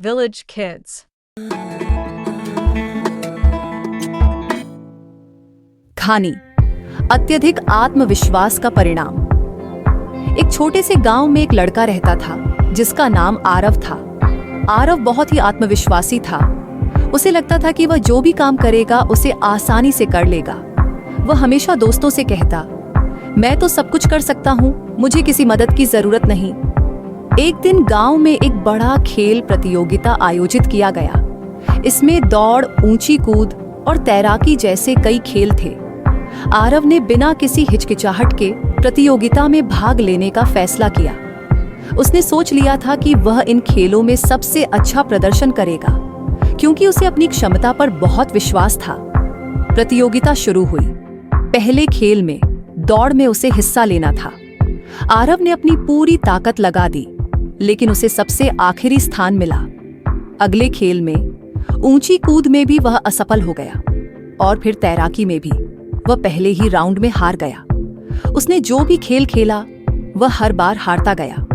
Village Kids. खानी, अत्यधिक आत्मविश्वास का परिणाम। एक छोटे से गांव में एक लड़का रहता था जिसका नाम आरव था। आरव बहुत ही आत्मविश्वासी था। उसे लगता था कि वह जो भी काम करेगा उसे आसानी से कर लेगा। वह हमेशा दोस्तों से कहता, मैं तो सब कुछ कर सकता हूँ, मुझे किसी मदद की जरूरत नहीं। एक दिन गांव में एक बड़ा खेल प्रतियोगिता आयोजित किया गया। इसमें दौड़, ऊंची कूद और तैराकी जैसे कई खेल थे। आरव ने बिना किसी हिचकिचाहट के प्रतियोगिता में भाग लेने का फैसला किया। उसने सोच लिया था कि वह इन खेलों में सबसे अच्छा प्रदर्शन करेगा, क्योंकि उसे अपनी क्षमता पर बहुत विश्वास था। प्रतियोगिता शुरू हुई। पहले खेल में, दौड़ में उसे हिस्सा लेना था। आरव ने अपनी पूरी ताकत लगा दी, लेकिन उसे सबसे आखिरी स्थान मिला। अगले खेल में, ऊंची कूद में भी वह असफल हो गया और फिर तैराकी में भी वह पहले ही राउंड में हार गया। उसने जो भी खेल खेला वह हर बार हारता गया।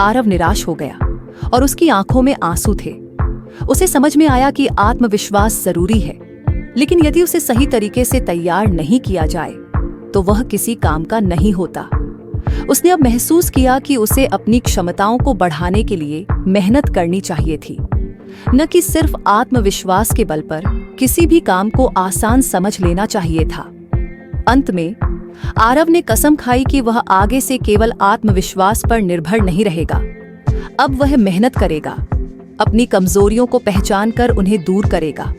आरव निराश हो गया और उसकी आंखों में आंसू थे। उसे समझ में आया कि आत्मविश्वास जरूरी है, लेकिन यदि उसे सही तरीके से तैयार नहीं किया जाए तो वह किसी काम का नहीं होता। उसने अब महसूस किया कि उसे अपनी क्षमताओं को बढ़ाने के लिए मेहनत करनी चाहिए थी, न कि सिर्फ आत्मविश्वास के बल पर किसी भी काम को आसान समझ लेना चाहिए था। अंत में आरव ने कसम खाई कि वह आगे से केवल आत्मविश्वास पर निर्भर नहीं रहेगा। अब वह मेहनत करेगा, अपनी कमजोरियों को पहचान कर उन्हें दूर करेगा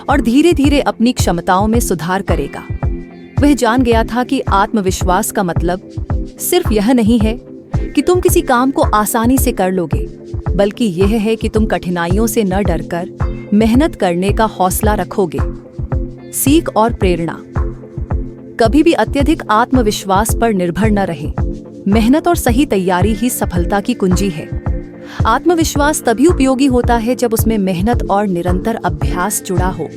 और धीरे धीरे अपनी क्षमताओं में सुधार करेगा। वह जान गया था कि आत्मविश्वास का मतलब सिर्फ यह नहीं है कि तुम किसी काम को आसानी से कर लोगे, बल्कि यह है कि तुम कठिनाइयों से न डरकर मेहनत करने का हौसला रखोगे। सीख और प्रेरणा। कभी भी अत्यधिक आत्मविश्वास पर निर्भर न रहें। मेहनत और सही तैयारी ही सफलता की कुंजी है। आत्मविश्वास तभी उपयोगी होता है जब उसमें मेहनत और निरंतर अभ्यास जुड़ा हो।